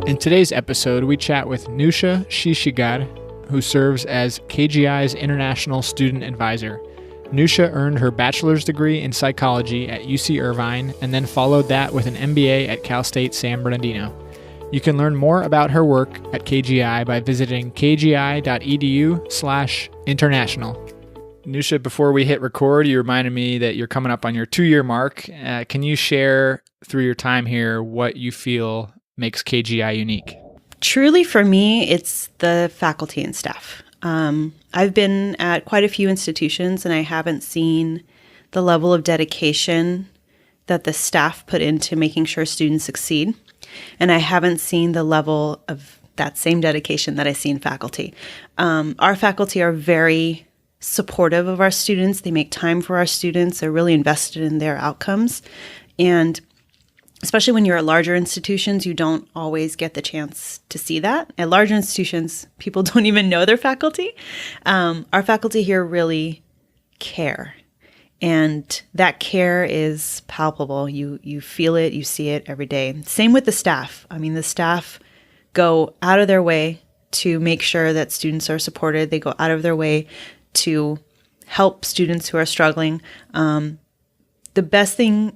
In today's episode, we chat with Nusha Shishegar, who serves as KGI's International Student Advisor. Nusha earned her bachelor's degree in psychology at UC Irvine and then followed that with an MBA at Cal State San Bernardino. You can learn more about her work at KGI by visiting kgi.edu/international. Nusha, before we hit record, you reminded me that you're coming up on your 2-year mark. Can you share through your time here what you feel makes KGI unique? Truly, for me, it's the faculty and staff. I've been at quite a few institutions, and I haven't seen the level of dedication that the staff put into making sure students succeed. And I haven't seen the level of that same dedication that I see in faculty. Our faculty are very supportive of our students. They make time for our students. They're really invested in their outcomes. And especially when you're at larger institutions, you don't always get the chance to see that. At larger institutions, people don't even know their faculty. Our faculty here really care. And that care is palpable. You feel it, you see it every day. Same with the staff. I mean, the staff go out of their way to make sure that students are supported. They go out of their way to help students who are struggling. The best thing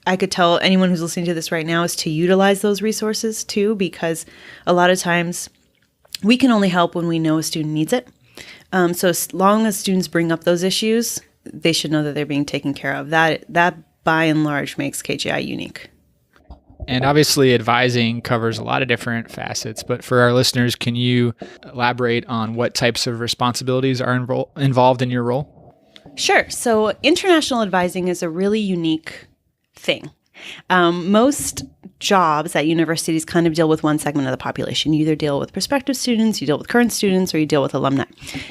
I could tell anyone who's listening to this right now is to utilize those resources too, because a lot of times we can only help when we know a student needs it. So as long as students bring up those issues, they should know that they're being taken care of. That by and large makes KGI unique. And obviously advising covers a lot of different facets, but for our listeners, can you elaborate on what types of responsibilities are involved in your role? Sure. So international advising is a really unique thing. Most jobs at universities kind of deal with one segment of the population. You either deal with prospective students, you deal with current students, or you deal with alumni.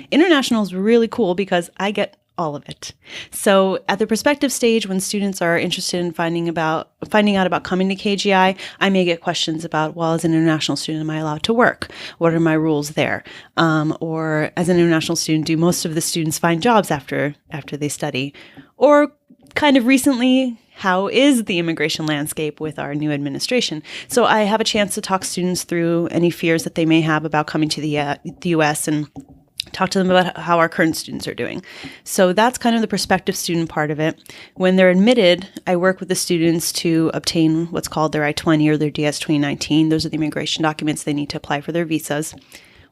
International is really cool because I get all of it. So at the prospective stage, when students are interested in finding out about coming to KGI, I may get questions about, well, as an international student, am I allowed to work? What are my rules there? Or as an international student, do most of the students find jobs after they study? Or kind of recently, how is the immigration landscape with our new administration? So I have a chance to talk students through any fears that they may have about coming to the U.S. and talk to them about how our current students are doing. So that's kind of the prospective student part of it. When they're admitted, I work with the students to obtain what's called their I-20 or their DS-2019. Those are the immigration documents they need to apply for their visas.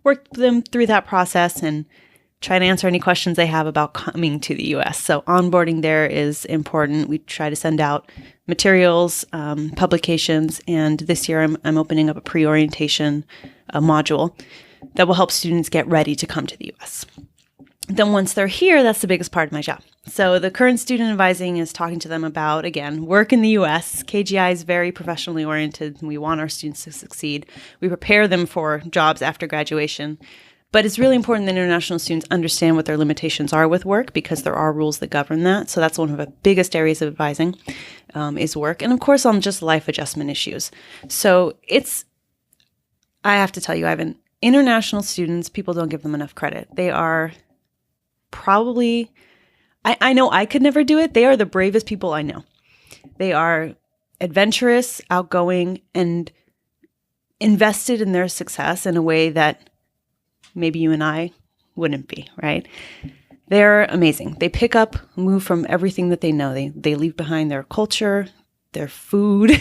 Work them through that process and try to answer any questions they have about coming to the U.S. So onboarding there is important. We try to send out materials, publications, and this year I'm opening up a pre-orientation module that will help students get ready to come to the U.S. Then once they're here, that's the biggest part of my job. So the current student advising is talking to them about, again, work in the U.S. KGI is very professionally oriented, and we want our students to succeed. We prepare them for jobs after graduation. But it's really important that international students understand what their limitations are with work because there are rules that govern that. So that's one of the biggest areas of advising is work. And of course, on just life adjustment issues. So I have to tell you, Ivan, international students, people don't give them enough credit. They are probably, I know I could never do it. They are the bravest people I know. They are adventurous, outgoing, and invested in their success in a way that maybe you and I wouldn't be, right? They're amazing. They pick up, move from everything that they know. They leave behind their culture, their food,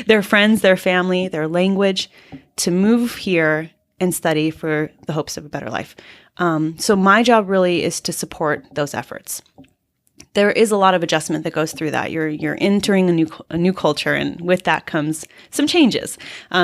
their friends, their family, their language to move here and study for the hopes of a better life. So my job really is to support those efforts. There is a lot of adjustment that goes through that. You're entering a new culture, and with that comes some changes.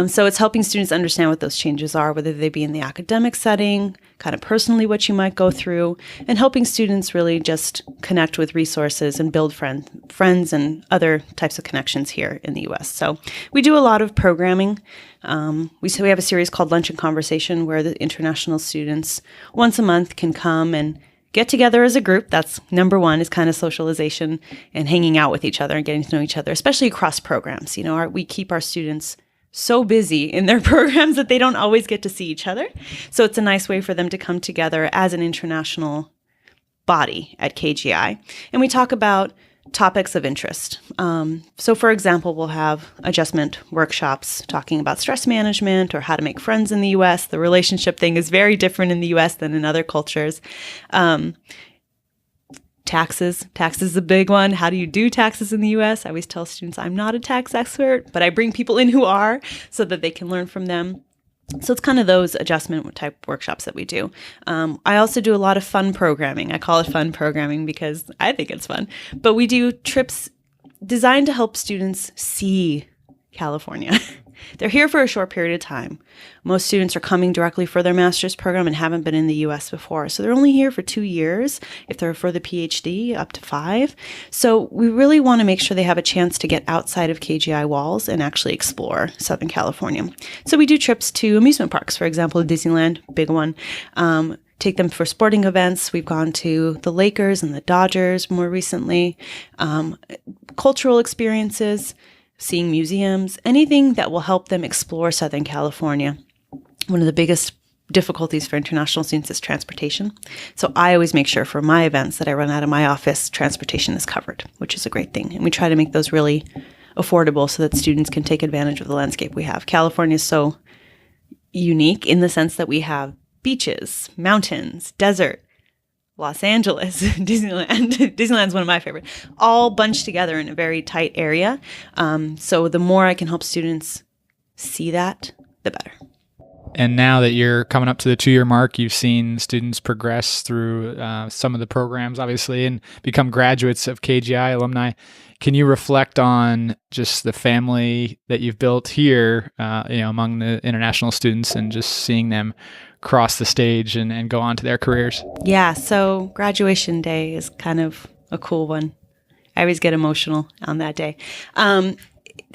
So it's helping students understand what those changes are, whether they be in the academic setting, kind of personally what you might go through, and helping students really just connect with resources and build friends and other types of connections here in the U.S. So we do a lot of programming. We have a series called Lunch and Conversation where the international students once a month can come and get together as a group. That's number one, is kind of socialization and hanging out with each other and getting to know each other, especially across programs. We keep our students so busy in their programs that they don't always get to see each other. So it's a nice way for them to come together as an international body at KGI. And we talk about topics of interest. So for example, we'll have adjustment workshops talking about stress management or how to make friends in the US. The relationship thing is very different in the US than in other cultures. Taxes is a big one. How do you do taxes in the US? I always tell students I'm not a tax expert, but I bring people in who are so that they can learn from them. So it's kind of those adjustment type workshops that we do. I also do a lot of fun programming. I call it fun programming because I think it's fun. But we do trips designed to help students see California. They're here for a short period of time. Most students are coming directly for their master's program and haven't been in the U.S. before. So they're only here for 2 years. If they're for the PhD, up to 5. So we really want to make sure they have a chance to get outside of KGI walls and actually explore Southern California. So we do trips to amusement parks, for example, Disneyland, big one. Take them for sporting events. We've gone to the Lakers and the Dodgers more recently. Cultural experiences, seeing museums, anything that will help them explore Southern California. One of the biggest difficulties for international students is transportation. So I always make sure for my events that I run out of my office, transportation is covered, which is a great thing. And we try to make those really affordable so that students can take advantage of the landscape we have. California is so unique in the sense that we have beaches, mountains, desert, Los Angeles, Disneyland. Disneyland's one of my favorite, all bunched together in a very tight area. So the more I can help students see that, the better. And now that you're coming up to the 2-year mark, you've seen students progress through some of the programs, obviously, and become graduates of KGI alumni. Can you reflect on just the family that you've built here, among the international students, and just seeing them cross the stage and go on to their careers? Yeah, so graduation day is kind of a cool one. I always get emotional on that day.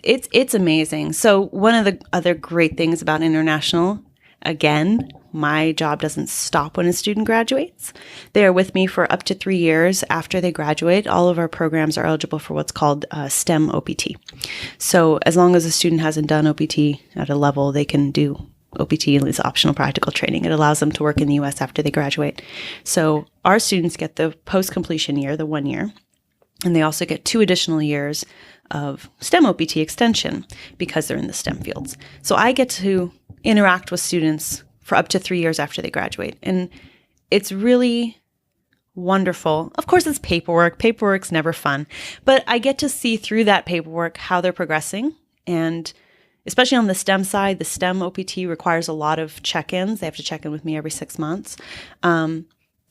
It's amazing. So one of the other great things about international, again, my job doesn't stop when a student graduates. They are with me for up to 3 years after they graduate. All of our programs are eligible for what's called STEM OPT. So as long as a student hasn't done OPT at a level, they can do OPT, is optional practical training. It allows them to work in the U.S. after they graduate. So our students get the post-completion year, the 1 year, and they also get 2 additional years of STEM OPT extension because they're in the STEM fields. So I get to interact with students for up to 3 years after they graduate. And it's really wonderful. Of course, it's paperwork. Paperwork's never fun. But I get to see through that paperwork how they're progressing. And especially on the STEM side, the STEM OPT requires a lot of check-ins. They have to check in with me every 6 months.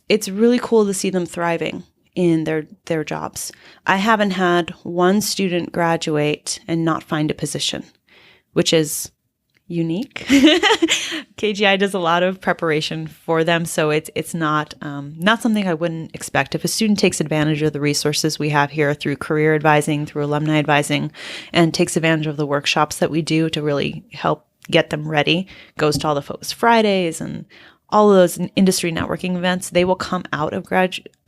It's really cool to see them thriving in their jobs. I haven't had one student graduate and not find a position, which is unique. KGI does a lot of preparation for them, so it's not something I wouldn't expect. If a student takes advantage of the resources we have here through career advising, through alumni advising, and takes advantage of the workshops that we do to really help get them ready, goes to all the Focus Fridays and all of those industry networking events, they will come out of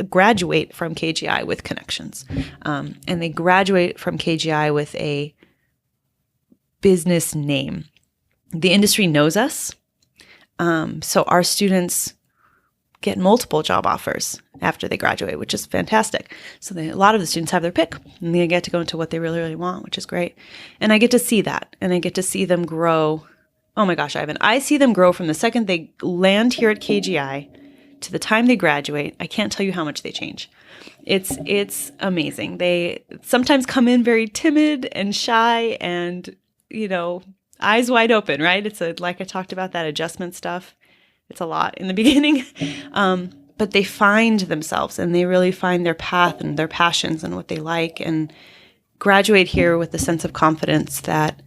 graduate from KGI with connections. And they graduate from KGI with a business name. The industry knows us. So our students get multiple job offers after they graduate, which is fantastic. So a lot of the students have their pick and they get to go into what they really, really want, which is great. And I get to see that, and I get to see them grow. Oh my gosh, Ivan, I see them grow from the second they land here at KGI to the time they graduate. I can't tell you how much they change. It's amazing. They sometimes come in very timid and shy and, eyes wide open, right? It's like I talked about, that adjustment stuff. It's a lot in the beginning. But they find themselves and they really find their path and their passions and what they like, and graduate here with a sense of confidence that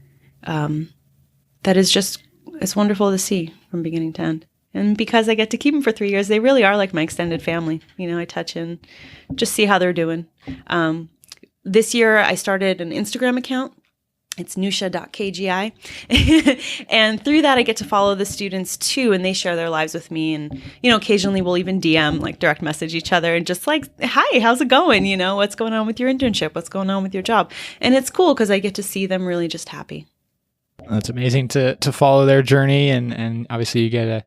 it's wonderful to see from beginning to end. And because I get to keep them for 3 years, they really are like my extended family. I touch in, just see how they're doing. This year I started an Instagram account. It's nusha.kgi. And through that, I get to follow the students too, and they share their lives with me. And, occasionally we'll even DM, like direct message each other and just like, hi, how's it going? What's going on with your internship? What's going on with your job? And it's cool because I get to see them really just happy. That's amazing to follow their journey. And obviously you get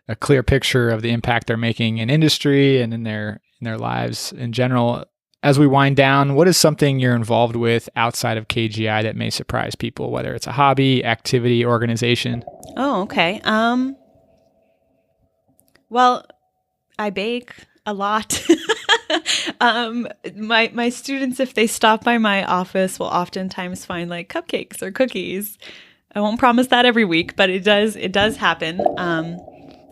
a clear picture of the impact they're making in industry and in their lives in general. as we wind down, what is something you're involved with outside of KGI that may surprise people, whether it's a hobby, activity, organization? Oh, okay. Well, I bake a lot. My students, if they stop by my office, will oftentimes find like cupcakes or cookies. I won't promise that every week, but it does happen.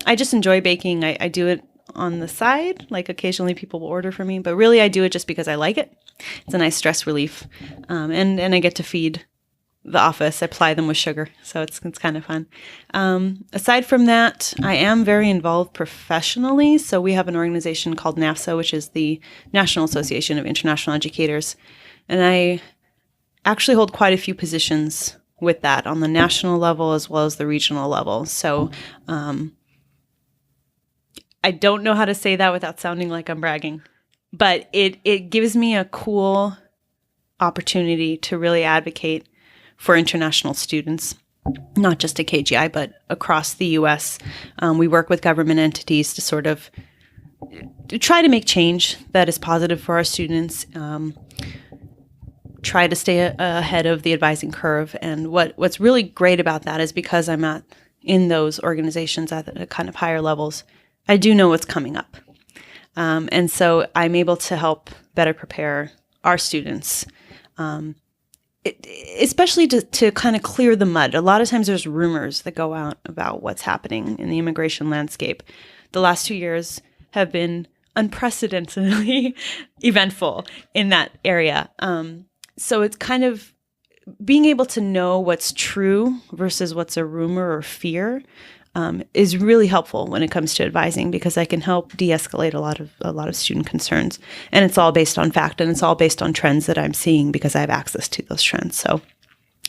I just enjoy baking. I do it on the side. Like occasionally people will order for me, but really I do it just because I like it. It's a nice stress relief. And I get to feed the office. I ply them with sugar. So it's kind of fun. Aside from that, I am very involved professionally. So we have an organization called NAFSA, which is the National Association of International Educators. And I actually hold quite a few positions with that on the national level as well as the regional level. So I don't know how to say that without sounding like I'm bragging, but it gives me a cool opportunity to really advocate for international students, not just at KGI, but across the U.S. We work with government entities to sort of try to make change that is positive for our students, try to stay ahead of the advising curve. And what's really great about that is because I'm in those organizations at the kind of higher levels, I do know what's coming up. And so I'm able to help better prepare our students, especially to kind of clear the mud. A lot of times there's rumors that go out about what's happening in the immigration landscape. The last 2 years have been unprecedentedly eventful in that area. So it's kind of being able to know what's true versus what's a rumor or fear is really helpful when it comes to advising, because I can help de-escalate a lot of student concerns. And it's all based on fact, and it's all based on trends that I'm seeing because I have access to those trends. So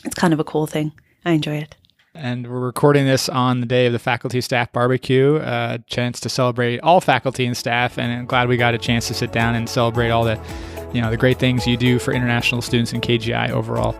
it's kind of a cool thing. I enjoy it. And we're recording this on the day of the faculty staff barbecue, a chance to celebrate all faculty and staff. And I'm glad we got a chance to sit down and celebrate all the great things you do for international students in KGI overall.